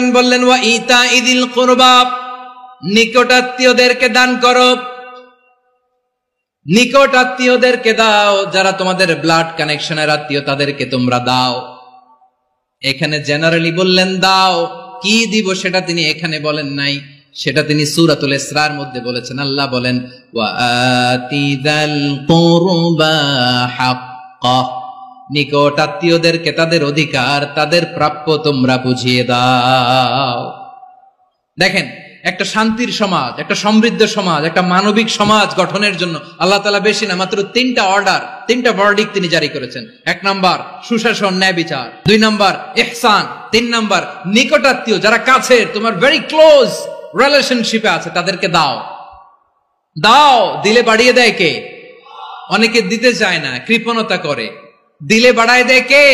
আলামিন বললেন ওয়া ইতাইদিল কুরবা, নিকট আত্মীয়দেরকে দান করো, নিকট আত্মীয়দেরকে দাও, যারা তোমাদের ব্লাড কানেকশনের আত্মীয় তাদেরকে তোমরা দাও। এখানে জেনারেলি বললেন দাও, কি দিব সেটা তিনি এখানে বলেন নাই, সেটা তিনি সূরাতুল ইসরার মধ্যে বলেছেন। আল্লাহ বলেন ওয়া আতিযাল কুরবা হাক্কাহ, নিকট আত্মীয়দেরকে তাদের অধিকার, তাদের প্রাপ্য তোমরা বুঝিয়ে দাও। দেখেন, একটা শান্তির সমাজ, একটা সমৃদ্ধ সমাজ, একটা মানবিক সমাজ গঠনের জন্য আল্লাহ তাআলা বেশি না মাত্র তিনটা অর্ডার, তিনটা ভার্ডিক্ট তিনি জারি করেছেন। 1 নাম্বার সুশাসন, ন্যায় বিচার। 2 নাম্বার ইহসান। 3 নাম্বার নিকটাত্মীয়, যারা কাছের, তোমার ভেরি ক্লোজ রিলেশনশিপে আছে, তাদেরকে দাও। দাও, দিলে বাড়িয়ে দেয় কে? অনেকে দিতে চায় না, কৃপণতা করে। দিলে বাড়ায় দেয় কে?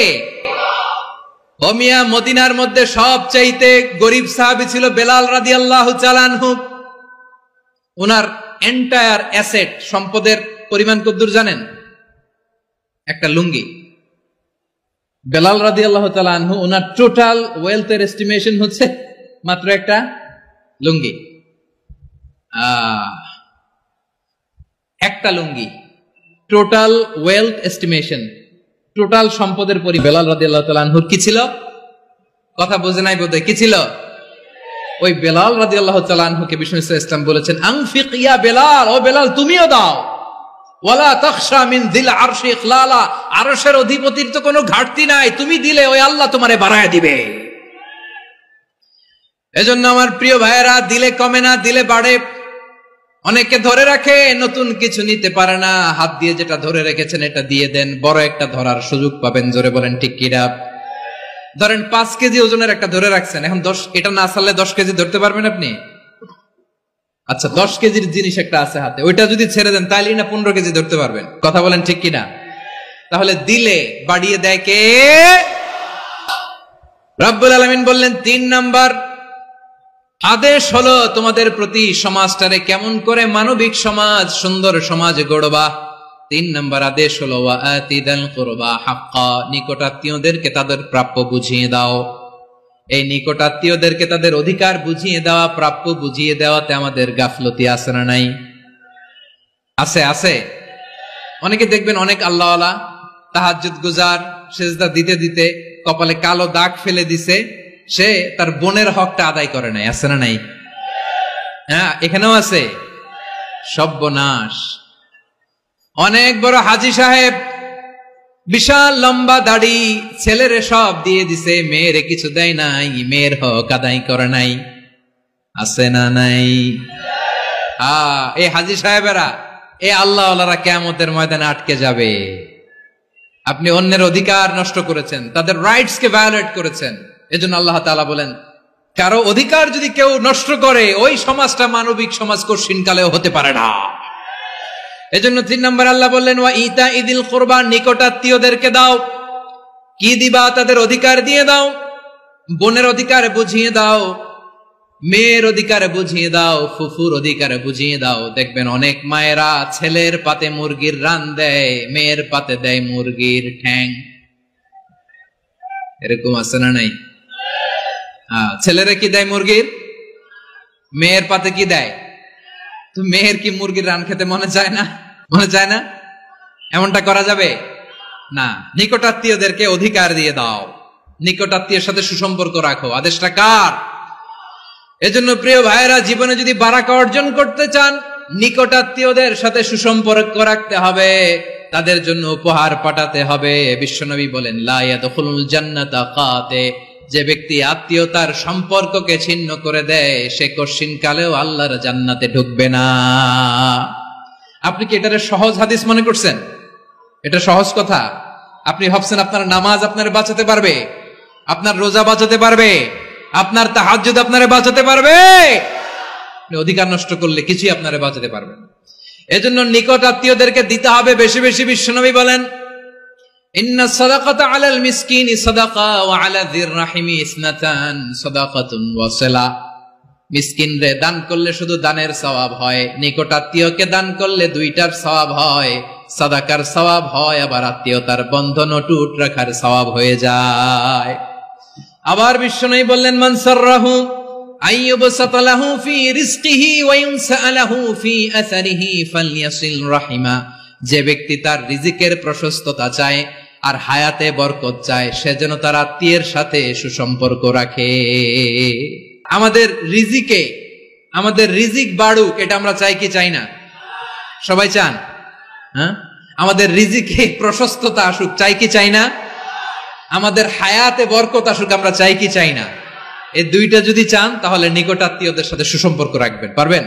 ও মিয়া, মদিনার মধ্যে সবচাইতে গরিব সাহাবী ছিল বেলাল রাদিয়াল্লাহু তাআলা আনহু। ওনার এন্টায়ার অ্যাসেট, সম্পদের পরিমাণ কতদূর জানেন? একটা লুঙ্গি। বেলাল রাদিয়াল্লাহু তাআলা আনহু, ওনার টোটাল ওয়েলথের এস্টিমেশন হচ্ছে মাত্র একটা লুঙ্গি। একটা লুঙ্গি, টোটাল ওয়েলথ এস্টিমেশন, টোটাল সম্পদের পরিমাণ। বেলাল রাদিয়াল্লাহু তাআলা আনহুর কি ছিল? কথা বুঝে নাই বোধহয়, কি ছিল? ওই বেলাল রাদিয়াল্লাহু তাআলা আনহুকে বিষ্ণু ইসলাম বলেছেন আনফিক ইয়া বেলাল, ও বেলাল তুমিও দাও। ওয়ালা তাখশা মিন যিল আরশি ইখলালা, আরশের অধিপতির তো কোনো ঘাটতি নাই, তুমি দিলে ওই আল্লাহ তোমারে বাড়ায় দিবে। এজন্য আমার প্রিয় ভাইয়েরা, দিলে কমে না, দিলে বাড়ে। অনেকে ধরে রাখে, নতুন কিছু নিতে পারে না, হাত দিয়ে যেটা ধরে রেখেছেন এটা দিয়ে দেন, বড় একটা ধরার সুযোগ পাবেন। জোরে বলেন ঠিক কিনা? ধরেন 5 কেজি ওজনের একটা ধরে রাখছেন, এখন 10, এটা না ছাড়লে 10 কেজি ধরতে পারবেন আপনি? আচ্ছা, 10 কেজির জিনিস একটা আছে হাতে, ওইটা যদি ছেড়ে দেন তাইলে না 15 কেজি ধরতে পারবেন। কথা বলেন ঠিক কিনা? তাহলে দিলে বাড়িয়ে দেয় কে? রব্বুল আলামিন বললেন 3 নাম্বার আদেশ হলো তোমাদের প্রতি সমাজটারে কেমন করে মানবিক সমাজ, সুন্দর সমাজ গড়বা। 3 নাম্বার আদেশ হলো ওয়া আতিদাল কুরবা হাক্কা, নিকটাত্মীয়দেরকে তাদের প্রাপ্য বুঝিয়ে দাও। এই নিকটাত্মীয়দেরকে তাদের অধিকার বুঝিয়ে দেওয়া, প্রাপ্য বুঝিয়ে দেওয়াতে আমাদের গাফলতি আছে না নাই? আছে, আছে। অনেকে দেখবেন অনেক আল্লাহওয়ালা, তাহাজ্জুদ গুজার, সেজদা দিতে দিতে কপালে কালো দাগ ফেলে দিছে, সে তার বোনের হকটা আদায় করে নাই। আছে না নাই? হ্যাঁ, এখানেও আছে। সর্বনাশ। অনেক বড় হাজী সাহেব, বিশাল লম্বা দাড়ি, ছেলেরে সব দিয়ে দিছে, মেয়েরে কিছু দেয় নাই, মেয়ের হক আদায় করে নাই। আছে না নাই? এই হাজী সাহেবেরা, এই আল্লাহওয়ালারা কিয়ামতের ময়দানে আটকে যাবে। আপনি অন্যের অধিকার নষ্ট করেছেন, তাদের রাইটস কে ভায়োলেট করেছেন। এজন্য আল্লাহ তাআলা বলেন, কারো অধিকার যদি কেউ নষ্ট করে, ওই সমাজটা মানবিক সমাজ কঠিনকালেও হতে পারে না। এজন্য 3 নম্বর আল্লাহ বললেন ওয়া ইতাইদিল কুরবা, নিকটাত্মীয়দেরকে দাও। কি দিবা? তাদের অধিকার দিয়ে দাও। বোনের অধিকার বুঝিয়ে দাও, মেয়ের অধিকার বুঝিয়ে দাও, ফুফুর অধিকার বুঝিয়ে দাও। দেখবেন অনেক মায়েরা ছেলের পাতে মুরগির রান দেয়, মেয়ের পাতে দেয় মুরগির ঠ্যাং। এরকম আছে না নাই? ছেলেরা কি দেয়? মুরগির। মেয়ের পাতে কি দেয়? তো মেয়ের কি মুরগির রান খেতে মনে চায় না? মনে চায় না? এমনটা করা যাবে না। নিকটাত্মীয়দেরকে অধিকার দিয়ে দাও, নিকটাত্মীয়ের সাথে সুসম্পর্ক রাখো। আদেশটা কার? এজন্য প্রিয় ভাইয়েরা, জীবনে যদি বারাকা অর্জন করতে চান, নিকটাত্মীয়দের সাথে সুসম্পর্ক রাখতে হবে, তাদের জন্য উপহার পাঠাতে হবে। বিশ্বনবী বলেন লা ইয়াদখুলুল জান্নাতা কাতে, যে ব্যক্তি আত্মীয়তার সম্পর্ককে ছিন্ন করে দেয়, সে কঠিনকালেও আল্লাহর জান্নাতে ঢুকবে না। আপনি কি এটারে সহজ হাদিস মনে করছেন? এটা সহজ কথা? আপনি ভাবছেন আপনার নামাজ আপনার বাঁচাতে পারবে, আপনার রোজা বাঁচাতে পারবে, আপনার তাহাজ্জুদ আপনারে বাঁচাতে পারবে? অধিকার নষ্ট করলে কিছুই আপনারে বাঁচাতে পারবে না। এজন্য নিকট আত্মীয়দেরকে দিতে হবে বেশি বেশি। বিশ্বনবী বলেন ইন্না সাদাকাতা আলাল মিসকিনি সাদাকা ওয়া আলা যির রাহিমি ইসনাতান সাদাকাতুন ওয়া সিলা। মিসকিনরে দান করলে শুধু দানের সওয়াব হয়, নিকট আত্মীয়কে দান করলে 2টার সওয়াব হয়, সাদাকার সওয়াব হয়, আবার আত্মীয়তার বন্ধন অটুট রাখার সওয়াব হয়ে যায়। আবার বিশ্বনবী বললেন, মান সাররাহু আইয়ুবসাতা লাহু ফি রিজকিহি ওয়া ইউনসা লাহু ফি আসারিহি ফালইয়াসিল রাহিমা। যে ব্যক্তি তার রিজিকের প্রশস্ততা চায় আর হায়াতে বরকত চায়, সে যেন তার আত্মীয়ের সাথে সুসম্পর্ক রাখে। আমাদের রিজিক বাড়ুক, এটা আমরা চাই কি চাই না? সবাই চান? হ্যাঁ, আমাদের রিজিকে প্রশস্ততা আসুক, চাই কি চাই না? আমাদের হায়াতে বরকত আসুক, আমরা চাই কি চাই না? এই দুইটা যদি চান, তাহলে নিকট আত্মীয়দের সাথে সুসম্পর্ক রাখবেন, পারবেন?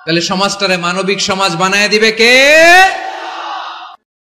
তাহলে সমাজটারে মানবিক সমাজ বানায় দিবে কে?